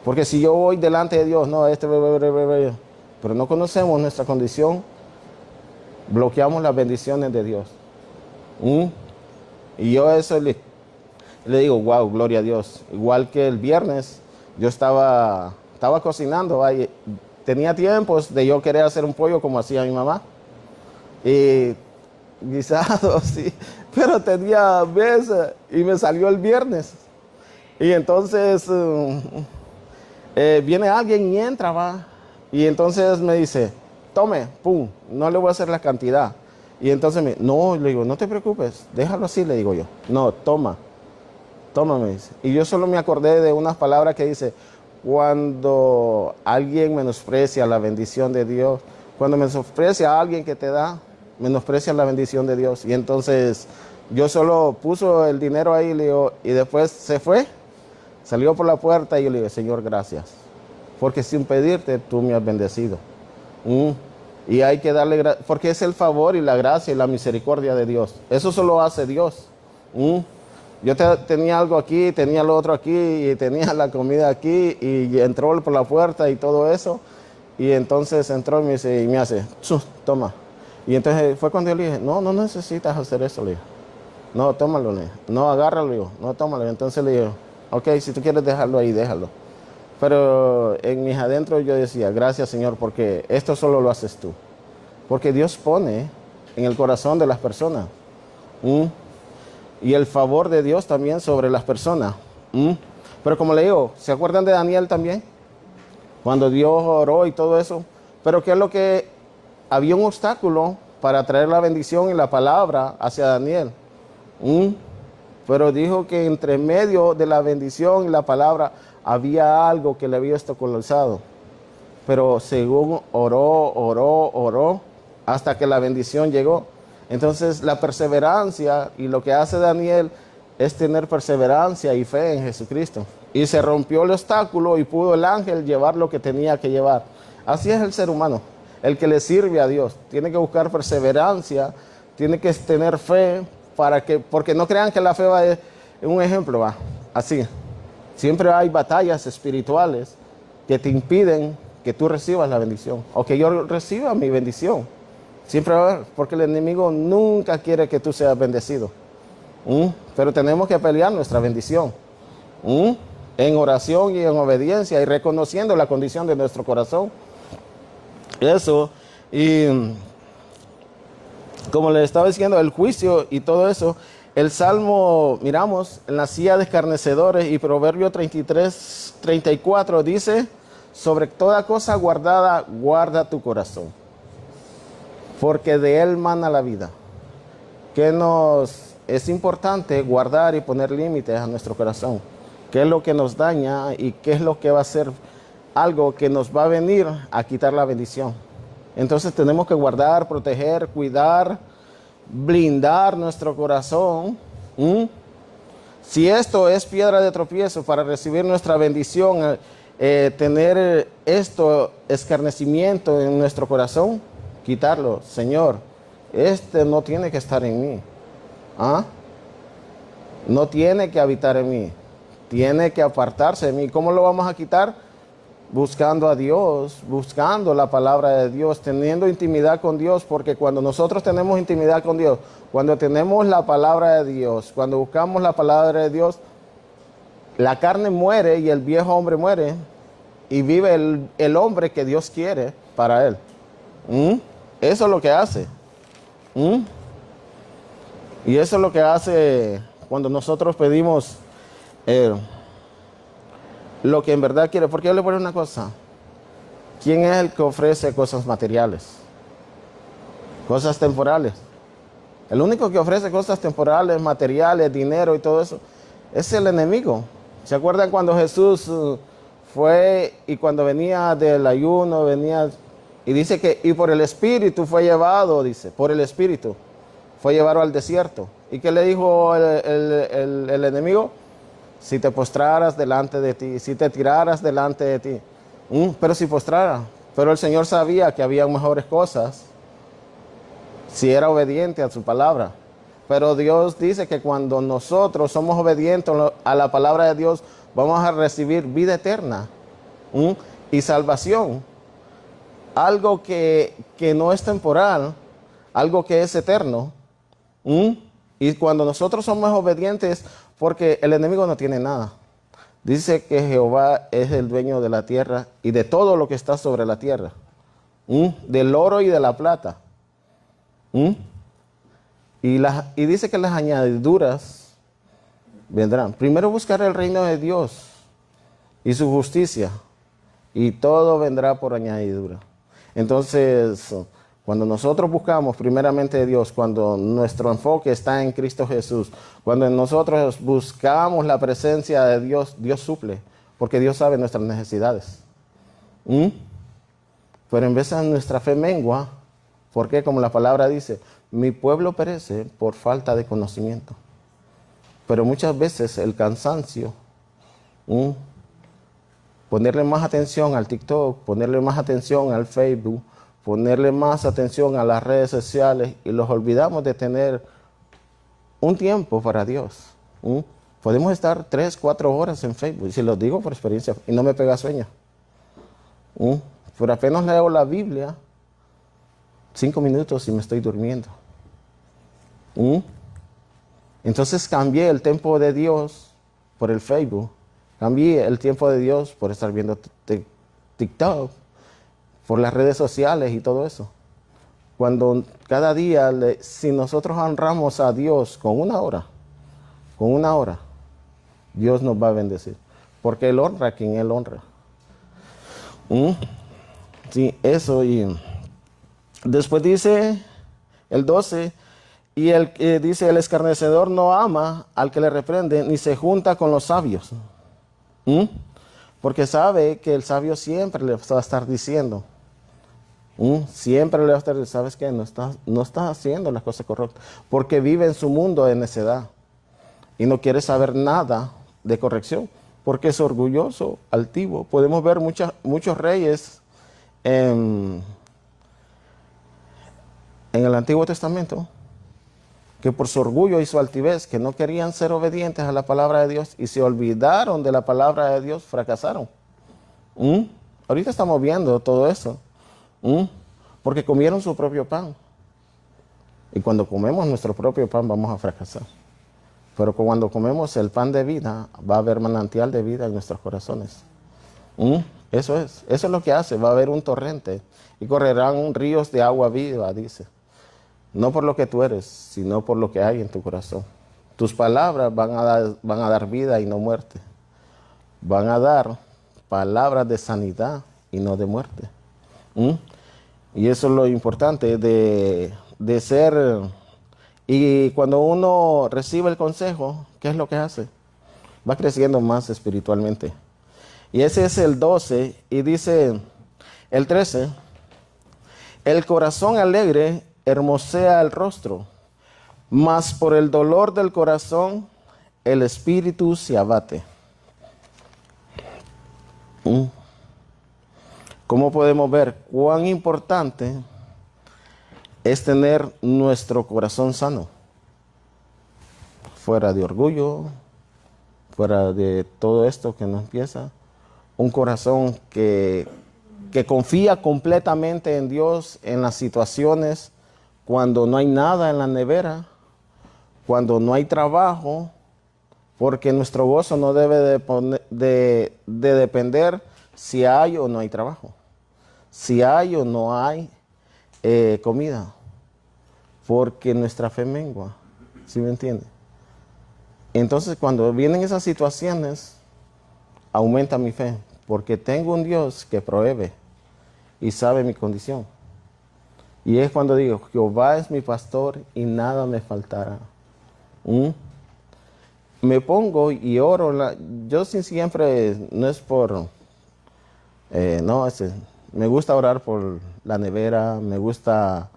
Porque si yo voy delante de Dios, no, pero no conocemos nuestra condición, bloqueamos las bendiciones de Dios. Y yo eso le digo, wow, gloria a Dios. Igual que el viernes, yo estaba cocinando, tenía tiempos de yo querer hacer un pollo como hacía mi mamá. Y guisado, sí, pero tenía veces y me salió el viernes. Y entonces viene alguien y entra, va. Y entonces me dice, tome, pum, no le voy a hacer la cantidad. Y entonces no, le digo, no te preocupes, déjalo así, le digo yo. No, toma, me dice. Y yo solo me acordé de unas palabras que dice, cuando alguien menosprecia la bendición de Dios, cuando menosprecia a alguien que te da, menosprecia la bendición de Dios. Y entonces yo solo puso el dinero ahí, le digo, y después se fue, salió por la puerta y yo le digo, Señor, gracias, porque sin pedirte tú me has bendecido. Y hay que darle gracias, porque es el favor y la gracia y la misericordia de Dios. Eso solo hace Dios. Yo tenía algo aquí, tenía lo otro aquí, y tenía la comida aquí, y entró por la puerta y todo eso. Y entonces entró y me hace, toma. Y entonces fue cuando yo le dije, no necesitas hacer eso, le dije. No, tómalo, le dije. No, agárralo, le digo. No, tómalo. Entonces le digo, ok, si tú quieres dejarlo ahí, déjalo. Pero en mis adentros yo decía, gracias, Señor, porque esto solo lo haces tú. Porque Dios pone en el corazón de las personas. Y el favor de Dios también sobre las personas. Pero como le digo, ¿se acuerdan de Daniel también? Cuando Dios oró y todo eso. Pero ¿qué es lo que? Había un obstáculo para traer la bendición y la palabra hacia Daniel. Pero dijo que entre medio de la bendición y la palabra había algo que le había obstaculizado. Pero según oró, hasta que la bendición llegó. Entonces la perseverancia y lo que hace Daniel es tener perseverancia y fe en Jesucristo. Y se rompió el obstáculo y pudo el ángel llevar lo que tenía que llevar. Así es el ser humano, el que le sirve a Dios. Tiene que buscar perseverancia, tiene que tener fe, porque no crean que la fe va en un ejemplo, va así. Siempre hay batallas espirituales que te impiden que tú recibas la bendición o que yo reciba mi bendición. Siempre va a haber, porque el enemigo nunca quiere que tú seas bendecido. Pero tenemos que pelear nuestra bendición. En oración y en obediencia y reconociendo la condición de nuestro corazón. Eso, y como les estaba diciendo, el juicio y todo eso, el Salmo, miramos, en la silla de escarnecedores, y Proverbio 33:34 dice, sobre toda cosa guardada, guarda tu corazón, porque de él mana la vida. Es importante guardar y poner límites a nuestro corazón. ¿Qué es lo que nos daña y qué es lo que va a ser algo que nos va a venir a quitar la bendición? Entonces tenemos que guardar, proteger, cuidar, blindar nuestro corazón. Si esto es piedra de tropiezo para recibir nuestra bendición, tener escarnecimiento en nuestro corazón, quitarlo. Señor, este no tiene que estar en mí. No tiene que habitar en mí. Tiene que apartarse de mí. ¿Cómo lo vamos a quitar? Buscando a Dios, buscando la palabra de Dios, teniendo intimidad con Dios, porque cuando nosotros tenemos intimidad con Dios, cuando tenemos la palabra de Dios, cuando buscamos la palabra de Dios, la carne muere y el viejo hombre muere y vive el hombre que Dios quiere para él. Eso es lo que hace. Y eso es lo que hace cuando nosotros pedimos lo que en verdad quiere. Porque yo le voy a decir una cosa. ¿Quién es el que ofrece cosas materiales? Cosas temporales. El único que ofrece cosas temporales, materiales, dinero y todo eso, es el enemigo. ¿Se acuerdan cuando Jesús fue y cuando venía del ayuno, venía y dice que y por el Espíritu fue llevado, dice, por el Espíritu fue llevarlo al desierto. ¿Y qué le dijo el enemigo? Si te postraras delante de ti, si te tiraras delante de ti. Pero si postrara. Pero el Señor sabía que había mejores cosas si era obediente a su palabra. Pero Dios dice que cuando nosotros somos obedientes a la palabra de Dios, vamos a recibir vida eterna y salvación. Algo que no es temporal, algo que es eterno. Y cuando nosotros somos obedientes, porque el enemigo no tiene nada. Dice que Jehová es el dueño de la tierra y de todo lo que está sobre la tierra. Del oro y de la plata. Y dice que las añadiduras vendrán. Primero buscar el reino de Dios y su justicia, y todo vendrá por añadidura. Entonces, cuando nosotros buscamos primeramente de Dios, cuando nuestro enfoque está en Cristo Jesús, cuando nosotros buscamos la presencia de Dios, Dios suple, porque Dios sabe nuestras necesidades. Pero en vez de nuestra fe mengua, porque como la palabra dice, mi pueblo perece por falta de conocimiento. Pero muchas veces el cansancio, ponerle más atención al TikTok, ponerle más atención al Facebook, ponerle más atención a las redes sociales, y los olvidamos de tener un tiempo para Dios. Podemos estar 3, 4 horas en Facebook, y si lo digo por experiencia, y no me pega sueño. Pero apenas leo la Biblia, 5 minutos y me estoy durmiendo. Entonces cambié el tiempo de Dios por el Facebook. Cambié el tiempo de Dios por estar viendo TikTok, por las redes sociales y todo eso. Cuando cada día, si nosotros honramos a Dios con una hora, Dios nos va a bendecir. Porque Él honra a quien Él honra. Sí, eso. Y después dice el 12, y dice, el escarnecedor no ama al que le reprende, ni se junta con los sabios. Porque sabe que el sabio siempre le va a estar diciendo, siempre le va a estar diciendo, ¿sabes qué? No está haciendo las cosas correctas, porque vive en su mundo de necedad y no quiere saber nada de corrección, porque es orgulloso, altivo. Podemos ver muchos reyes en el Antiguo Testamento que por su orgullo y su altivez, que no querían ser obedientes a la palabra de Dios y se olvidaron de la palabra de Dios, fracasaron. Ahorita estamos viendo todo eso, porque comieron su propio pan. Y cuando comemos nuestro propio pan vamos a fracasar. Pero cuando comemos el pan de vida, va a haber manantial de vida en nuestros corazones. Eso es lo que hace. Va a haber un torrente y correrán ríos de agua viva, dice. No por lo que tú eres, sino por lo que hay en tu corazón. Tus palabras van a dar vida y no muerte. Van a dar palabras de sanidad y no de muerte. Y eso es lo importante de ser. Y cuando uno recibe el consejo, ¿qué es lo que hace? Va creciendo más espiritualmente. Y ese es el 12, y dice el 13, el corazón alegre hermosea el rostro, mas por el dolor del corazón el espíritu se abate. ¿Cómo podemos ver cuán importante es tener nuestro corazón sano? Fuera de orgullo, fuera de todo esto que nos empieza. Un corazón que confía completamente en Dios en las situaciones, cuando no hay nada en la nevera, cuando no hay trabajo, porque nuestro gozo no debe de depender si hay o no hay trabajo, si hay o no hay comida, porque nuestra fe mengua, ¿sí me entiende? Entonces cuando vienen esas situaciones, aumenta mi fe, porque tengo un Dios que provee y sabe mi condición. Y es cuando digo, Jehová es mi pastor y nada me faltará. Me pongo y oro. Yo siempre, no es por, me gusta orar por la nevera, me gusta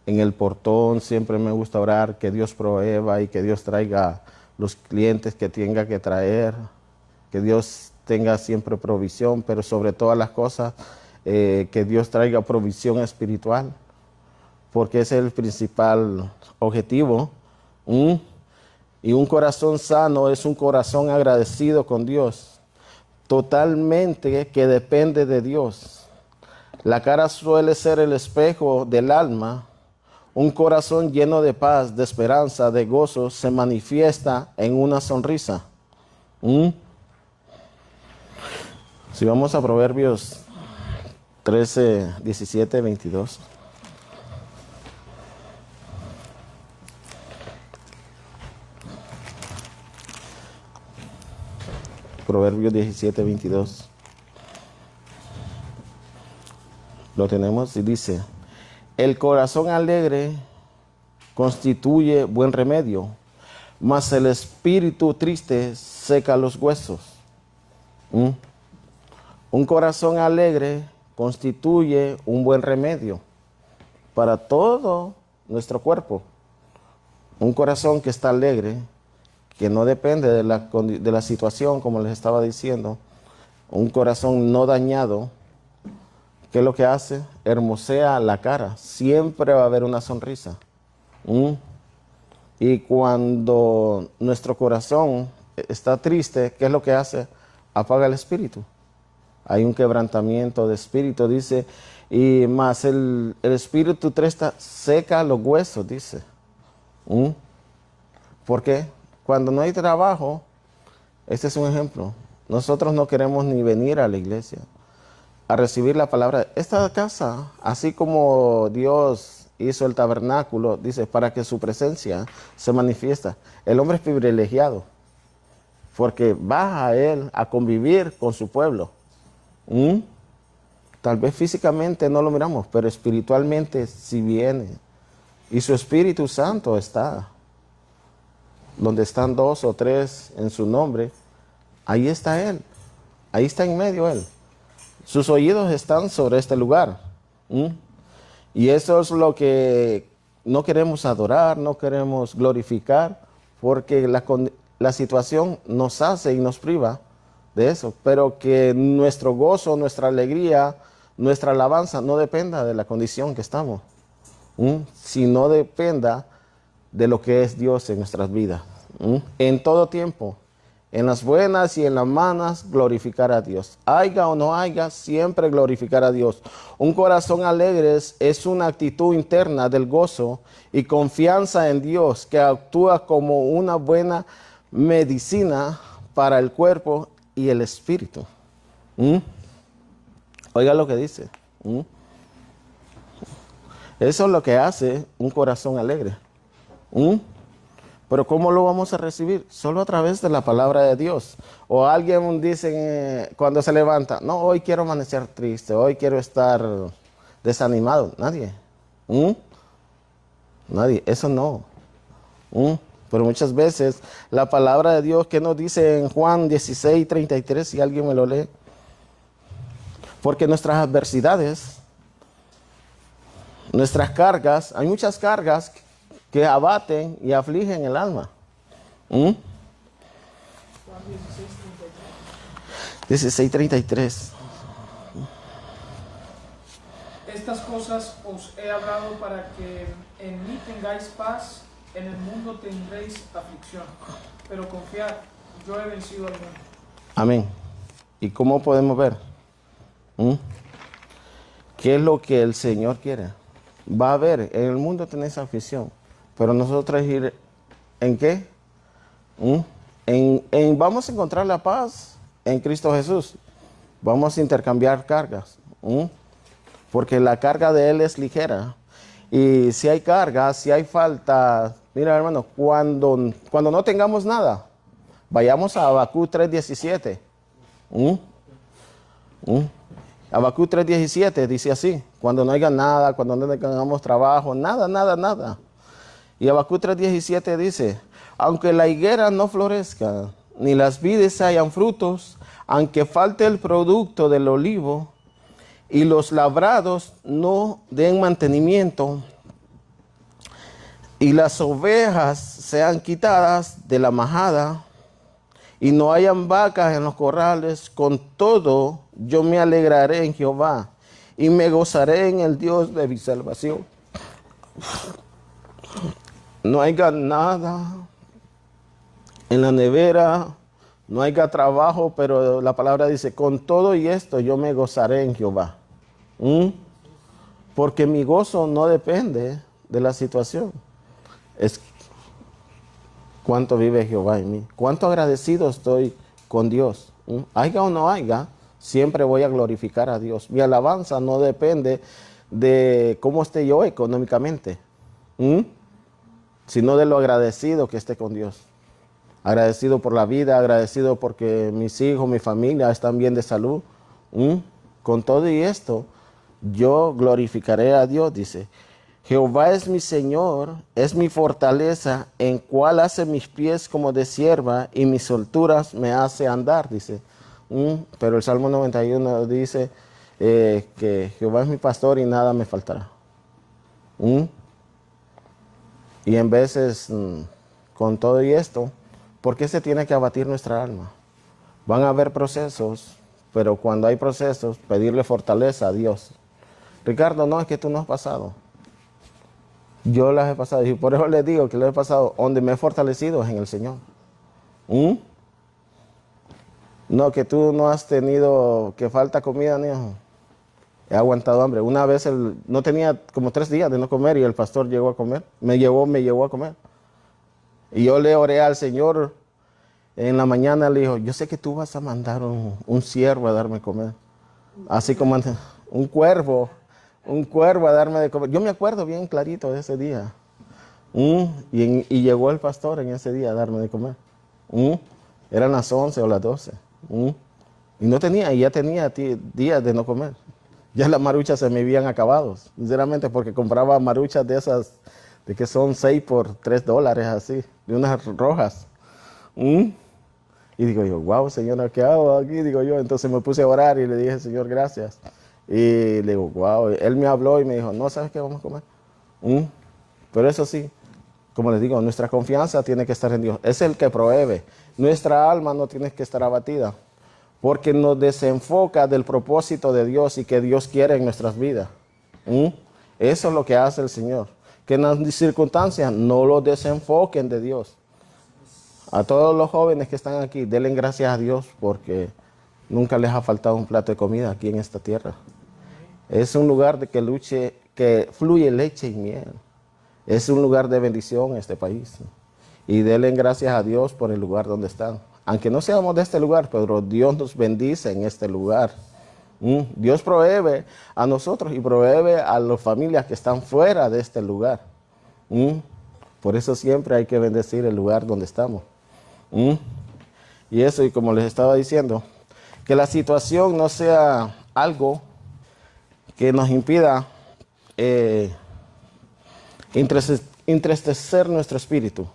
en el portón siempre me gusta orar que Dios provea y que Dios traiga los clientes que tenga que traer, que Dios tenga siempre provisión, pero sobre todas las cosas, que Dios traiga provisión espiritual, porque ese es el principal objetivo. Y un corazón sano es un corazón agradecido con Dios, totalmente que depende de Dios. La cara suele ser el espejo del alma. Un corazón lleno de paz, de esperanza, de gozo, se manifiesta en una sonrisa. Si vamos a Proverbios 13, 17, 22. Proverbios 17, 22. Lo tenemos y dice: el corazón alegre constituye buen remedio, mas el espíritu triste seca los huesos. Un corazón alegre constituye un buen remedio para todo nuestro cuerpo. Un corazón que está alegre, que no depende de la situación, como les estaba diciendo. Un corazón no dañado, ¿qué es lo que hace? Hermosea la cara. Siempre va a haber una sonrisa. Y cuando nuestro corazón está triste, ¿qué es lo que hace? Apaga el espíritu. Hay un quebrantamiento de espíritu, dice, y más el espíritu triste seca los huesos, dice. ¿Por qué? Cuando no hay trabajo, este es un ejemplo. Nosotros no queremos ni venir a la iglesia a recibir la palabra. Esta casa, así como Dios hizo el tabernáculo, dice, para que su presencia se manifiesta. El hombre es privilegiado, porque va a él a convivir con su pueblo. Tal vez físicamente no lo miramos, pero espiritualmente sí viene. Y su Espíritu Santo está. Donde están 2 o 3 en su nombre, ahí está Él. Ahí está en medio Él. Sus oídos están sobre este lugar. Y eso es lo que no queremos adorar, no queremos glorificar, porque la situación nos hace y nos priva de eso. Pero que nuestro gozo, nuestra alegría, nuestra alabanza no dependa de la condición que estamos, sino dependa de lo que es Dios en nuestras vidas. En todo tiempo, en las buenas y en las malas, glorificar a Dios. Haya o no haya, siempre glorificar a Dios. Un corazón alegre es una actitud interna del gozo y confianza en Dios que actúa como una buena medicina para el cuerpo y el espíritu. Oiga lo que dice. Eso es lo que hace un corazón alegre. Pero ¿cómo lo vamos a recibir? Solo a través de la palabra de Dios. O alguien dice cuando se levanta, no, hoy quiero amanecer triste, hoy quiero estar desanimado. Nadie. Nadie, eso no. Pero muchas veces la palabra de Dios, que nos dice en Juan 16, 33, si alguien me lo lee. Porque nuestras adversidades, nuestras cargas, hay muchas cargas que abaten y afligen el alma. 16:33. Estas cosas os he hablado para que en mí tengáis paz. En el mundo tendréis aflicción, pero confiad, yo he vencido al mundo. Amén. ¿Y cómo podemos ver? ¿Qué es lo que el Señor quiere? Va a haber, en el mundo tenéis aflicción, pero nosotros ir ¿en qué? Vamos a encontrar la paz en Cristo Jesús. Vamos a intercambiar cargas, porque la carga de Él es ligera. Y si hay carga, si hay falta, mira hermano, cuando no tengamos nada, vayamos a Habacuc 3:17. Habacuc 3:17 dice así: cuando no haya nada, cuando no tengamos trabajo, nada. Y Habacuc 3:17 dice: aunque la higuera no florezca, ni las vides hayan frutos, aunque falte el producto del olivo, y los labrados no den mantenimiento, y las ovejas sean quitadas de la majada, y no hayan vacas en los corrales, con todo yo me alegraré en Jehová, y me gozaré en el Dios de mi salvación. No haya nada en la nevera, no haya trabajo, pero la palabra dice, con todo y esto yo me gozaré en Jehová. Porque mi gozo no depende de la situación. Es cuánto vive Jehová en mí. Cuánto agradecido estoy con Dios. Haya o no haya, siempre voy a glorificar a Dios. Mi alabanza no depende de cómo esté yo económicamente, sino de lo agradecido que esté con Dios. Agradecido por la vida, agradecido porque mis hijos, mi familia están bien de salud. Con todo y esto, yo glorificaré a Dios, dice. Jehová es mi Señor, es mi fortaleza, en cual hace mis pies como de sierva y mis solturas me hace andar, dice. Pero el Salmo 91 dice que Jehová es mi pastor y nada me faltará. Y en veces, con todo y esto, ¿por qué se tiene que abatir nuestra alma? Van a haber procesos, pero cuando hay procesos, pedirle fortaleza a Dios. Ricardo, no, es que tú no has pasado. Yo las he pasado, y por eso les digo que lo he pasado. Donde me he fortalecido es en el Señor. No, que tú no has tenido, que falta comida, ni he aguantado hambre. Una vez no tenía como 3 días de no comer y el pastor llegó a comer. Me llevó a comer. Y yo le oré al Señor. En la mañana le dijo, yo sé que tú vas a mandar un siervo a darme comer. Así como un cuervo a darme de comer. Yo me acuerdo bien clarito de ese día. Y llegó el pastor en ese día a darme de comer. Eran las 11 o las 12. Y no tenía, y ya tenía días de no comer. Ya las maruchas se me habían acabado, sinceramente, porque compraba maruchas de esas, de que son 6 por $3, así, de unas rojas. Y digo yo, wow, Señor, ¿qué hago aquí? Digo yo, entonces me puse a orar y le dije, Señor, gracias. Y le digo, wow, él me habló y me dijo, no, ¿sabes qué vamos a comer? Pero eso sí, como les digo, nuestra confianza tiene que estar en Dios. Es el que provee. Nuestra alma no tiene que estar abatida, porque nos desenfoca del propósito de Dios y que Dios quiere en nuestras vidas. Eso es lo que hace el Señor. Que en las circunstancias no lo desenfoquen de Dios. A todos los jóvenes que están aquí, denle gracias a Dios porque nunca les ha faltado un plato de comida aquí en esta tierra. Es un lugar de que fluye leche y miel. Es un lugar de bendición este país. Y denle gracias a Dios por el lugar donde están. Aunque no seamos de este lugar, pero Dios nos bendice en este lugar. Dios provee a nosotros y provee a las familias que están fuera de este lugar. Por eso siempre hay que bendecir el lugar donde estamos. Y eso, y como les estaba diciendo, que la situación no sea algo que nos impida entristecer nuestro espíritu.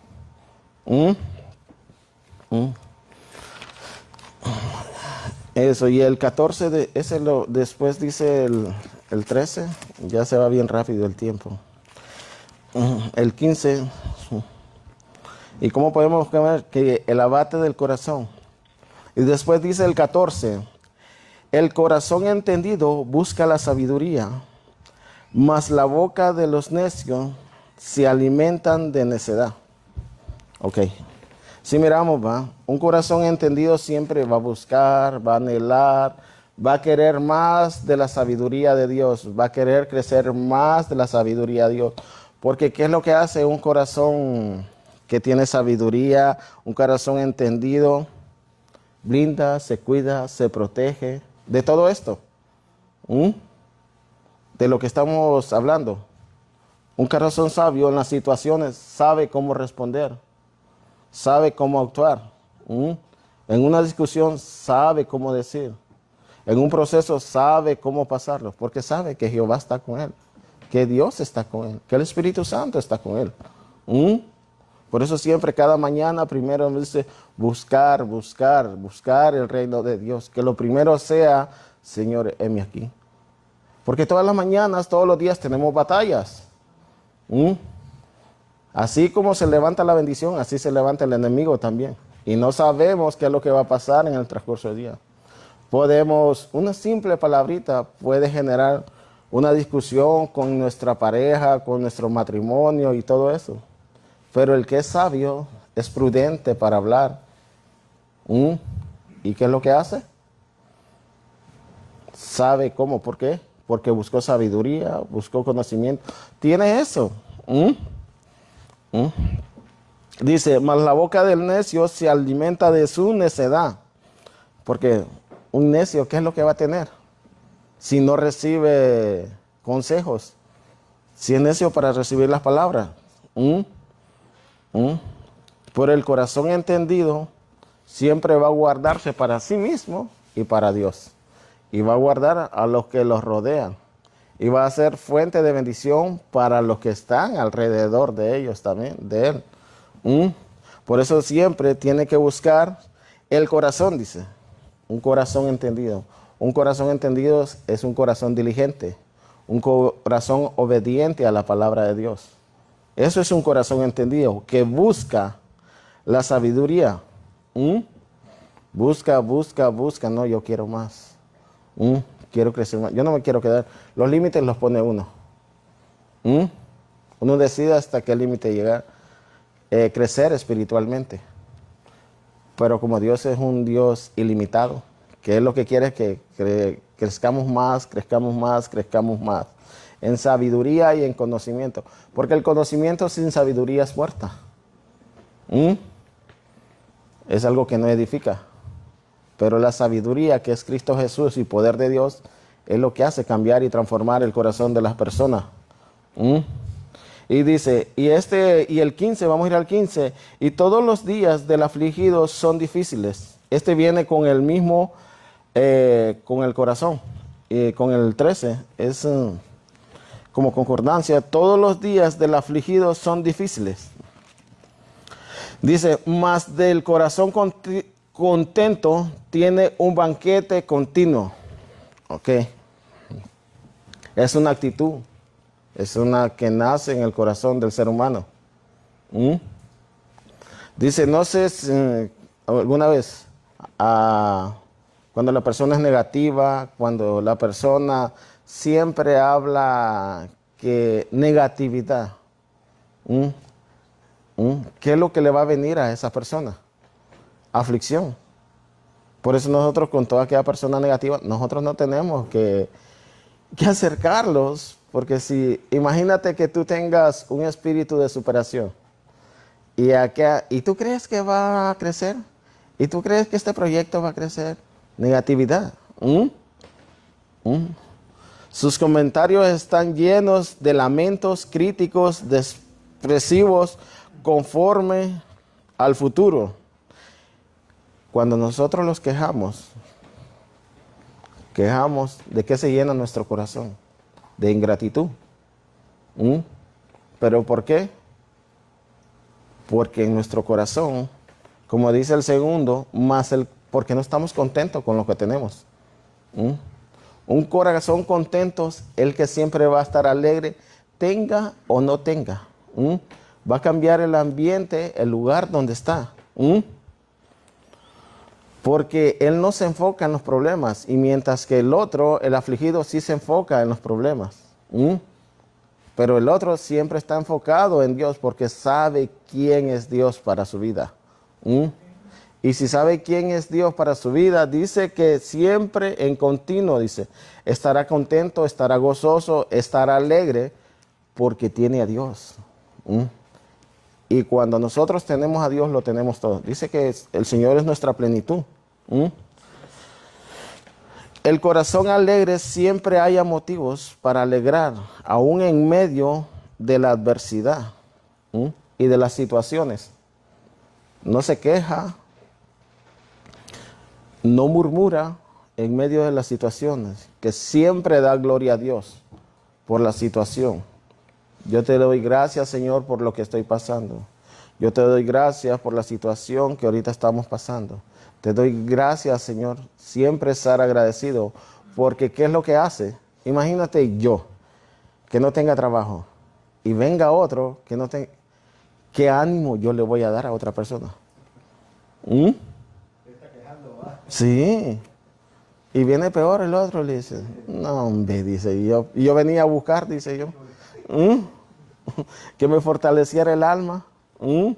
Eso, y el 14, después dice el 13, ya se va bien rápido el tiempo. El 15, y cómo podemos ver que el abate del corazón. Y después dice el 14, el corazón entendido busca la sabiduría, mas la boca de los necios se alimentan de necedad. Ok. Si miramos, un corazón entendido siempre va a buscar, va a anhelar, va a querer más de la sabiduría de Dios, va a querer crecer más de la sabiduría de Dios. Porque ¿qué es lo que hace un corazón que tiene sabiduría, un corazón entendido? Blinda, se cuida, se protege de todo esto. De lo que estamos hablando. Un corazón sabio en las situaciones sabe cómo responder, sabe cómo actuar. En una discusión sabe cómo decir. En un proceso sabe cómo pasarlo, porque sabe que Jehová está con él, que Dios está con él, que el Espíritu Santo está con él. Por eso siempre, cada mañana, primero me dice buscar el reino de Dios. Que lo primero sea, Señor, heme aquí. Porque todas las mañanas, todos los días tenemos batallas. Así como se levanta la bendición, así se levanta el enemigo también. Y no sabemos qué es lo que va a pasar en el transcurso del día. Una simple palabrita puede generar una discusión con nuestra pareja, con nuestro matrimonio y todo eso. Pero el que es sabio es prudente para hablar. ¿Y qué es lo que hace? Sabe cómo, ¿por qué? Porque buscó sabiduría, buscó conocimiento. Tiene eso. Dice, mas la boca del necio se alimenta de su necedad. Porque un necio, ¿qué es lo que va a tener? Si no recibe consejos. Si es necio para recibir las palabras. Por el corazón entendido, siempre va a guardarse para sí mismo y para Dios. Y va a guardar a los que los rodean. Y va a ser fuente de bendición para los que están alrededor de ellos también, de él. Por eso siempre tiene que buscar el corazón, dice. Un corazón entendido. Un corazón entendido es un corazón diligente. Un corazón obediente a la palabra de Dios. Eso es un corazón entendido que busca la sabiduría. Busca. No, yo quiero más. Quiero crecer más. Yo no me quiero quedar. Los límites los pone uno. Uno decide hasta qué límite llegar. Crecer espiritualmente. Pero como Dios es un Dios ilimitado, que es lo que quiere es que crezcamos más. En sabiduría y en conocimiento. Porque el conocimiento sin sabiduría es muerta. Es algo que no edifica. Pero la sabiduría, que es Cristo Jesús y poder de Dios, es lo que hace cambiar y transformar el corazón de las personas. Y dice, y el 15, vamos a ir al 15, y todos los días del afligido son difíciles. Este viene con el mismo, con el corazón. Y con el 13, es como concordancia, todos los días del afligido son difíciles. Dice, mas del corazón contento tiene un banquete continuo. Ok. Es una actitud. Es una que nace en el corazón del ser humano. Dice, no sé si alguna vez, cuando la persona es negativa, cuando la persona siempre habla que negatividad, ¿qué es lo que le va a venir a esa persona? Aflicción. Por eso nosotros, con toda aquella persona negativa, nosotros no tenemos que acercarlos, porque imagínate que tú tengas un espíritu de superación y tú crees que va a crecer, y tú crees que este proyecto va a crecer. Negatividad. Sus comentarios están llenos de lamentos críticos, expresivos, conforme al futuro. Cuando nosotros los quejamos, ¿de qué se llena nuestro corazón? De ingratitud. ¿Pero por qué? Porque en nuestro corazón, como dice el segundo, porque no estamos contentos con lo que tenemos. Un corazón contento es el que siempre va a estar alegre, tenga o no tenga. Va a cambiar el ambiente, el lugar donde está. Porque él no se enfoca en los problemas, y mientras que el otro, el afligido, sí se enfoca en los problemas. Pero el otro siempre está enfocado en Dios, porque sabe quién es Dios para su vida. Y si sabe quién es Dios para su vida, dice que siempre en continuo, dice, estará contento, estará gozoso, estará alegre, porque tiene a Dios. Y cuando nosotros tenemos a Dios, lo tenemos todo. Dice que el Señor es nuestra plenitud. El corazón alegre siempre haya motivos para alegrar, aún en medio de la adversidad y de las situaciones. No se queja, no murmura en medio de las situaciones, que siempre da gloria a Dios por la situación. Yo te doy gracias, Señor, por lo que estoy pasando. Yo te doy gracias por la situación que ahorita estamos pasando. Te doy gracias, Señor, siempre estar agradecido, porque ¿qué es lo que hace? Imagínate yo, que no tenga trabajo, y venga otro ¿qué ánimo yo le voy a dar a otra persona? ¿Mm? Sí. Y viene peor el otro, le dice, no, hombre, dice, y yo venía a buscar, dice yo, ¿Mm? Que me fortaleciera el alma. ¿Mm?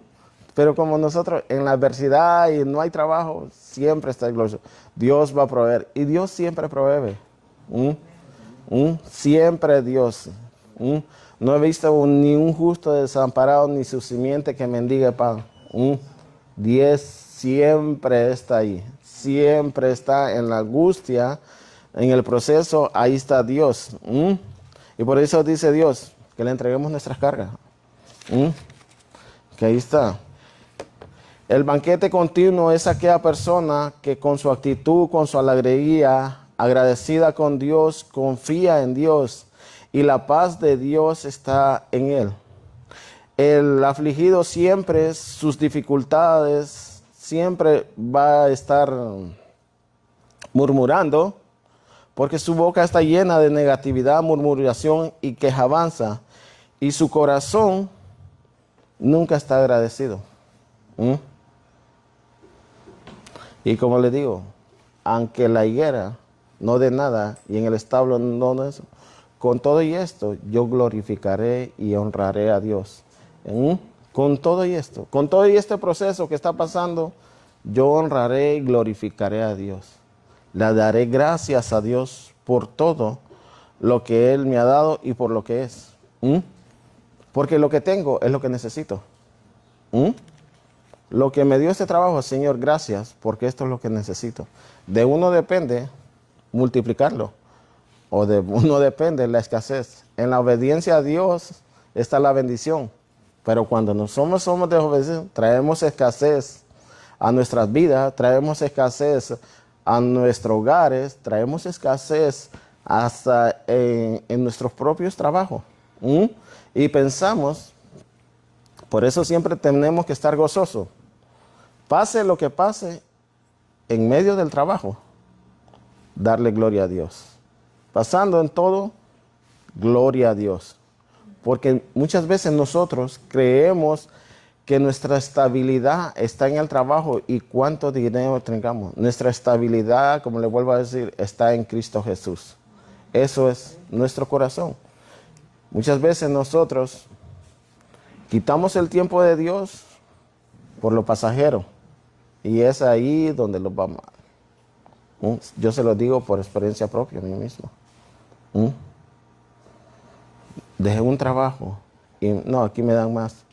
Pero como nosotros en la adversidad y no hay trabajo, siempre está el glorioso. Dios va a proveer. Y Dios siempre provee. ¿Mm? ¿Mm? Siempre Dios. ¿Mm? No he visto ni un justo desamparado ni su simiente que mendigue pan. ¿Mm? Dios siempre está ahí. Siempre está en la angustia, en el proceso. Ahí está Dios. ¿Mm? Y por eso dice Dios que le entreguemos nuestras cargas. ¿Mm? Que ahí está. El banquete continuo es aquella persona que con su actitud, con su alegría, agradecida con Dios, confía en Dios y la paz de Dios está en él. El afligido siempre, sus dificultades, siempre va a estar murmurando porque su boca está llena de negatividad, murmuración y quejanza y su corazón nunca está agradecido. ¿Mm? Y como le digo, aunque la higuera no dé nada y en el establo no de eso, con todo y esto yo glorificaré y honraré a Dios. ¿Mm? Con todo y esto, con todo y este proceso que está pasando, yo honraré y glorificaré a Dios. Le daré gracias a Dios por todo lo que Él me ha dado y por lo que es. ¿Mm? Porque lo que tengo es lo que necesito. ¿Mm? Lo que me dio este trabajo, Señor, gracias, porque esto es lo que necesito. De uno depende multiplicarlo, o de uno depende la escasez. En la obediencia a Dios está la bendición, pero cuando no somos desobedientes, traemos escasez a nuestras vidas, traemos escasez a nuestros hogares, traemos escasez hasta en nuestros propios trabajos. ¿Mm? Y pensamos, por eso siempre tenemos que estar gozosos. Pase lo que pase, en medio del trabajo, darle gloria a Dios. Pasando en todo, gloria a Dios. Porque muchas veces nosotros creemos que nuestra estabilidad está en el trabajo y cuánto dinero tengamos. Nuestra estabilidad, como le vuelvo a decir, está en Cristo Jesús. Eso es nuestro corazón. Muchas veces nosotros quitamos el tiempo de Dios por lo pasajero. Y es ahí donde los vamos. Yo se lo digo por experiencia propia a mí mismo. Dejé un trabajo y no, aquí me dan más.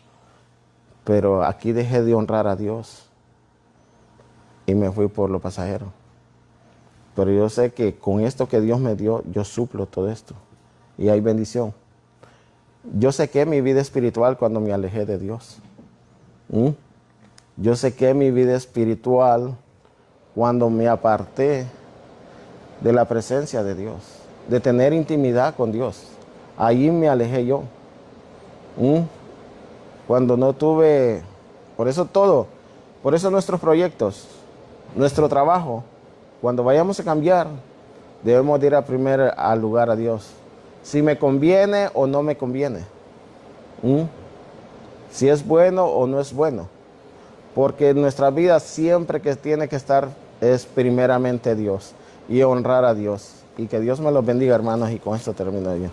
Pero aquí dejé de honrar a Dios y me fui por lo pasajero. Pero yo sé que con esto que Dios me dio, yo suplo todo esto. Y hay bendición. Yo sequé mi vida espiritual cuando me alejé de Dios. Yo sequé mi vida espiritual cuando me aparté de la presencia de Dios, de tener intimidad con Dios. Ahí me alejé yo. Cuando no tuve, por eso nuestros proyectos, nuestro trabajo, cuando vayamos a cambiar, debemos de ir al lugar a Dios. Si me conviene o no me conviene. Si es bueno o no es bueno. Porque nuestra vida siempre que tiene que estar es primeramente Dios y honrar a Dios. Y que Dios me los bendiga, hermanos, y con esto termino yo.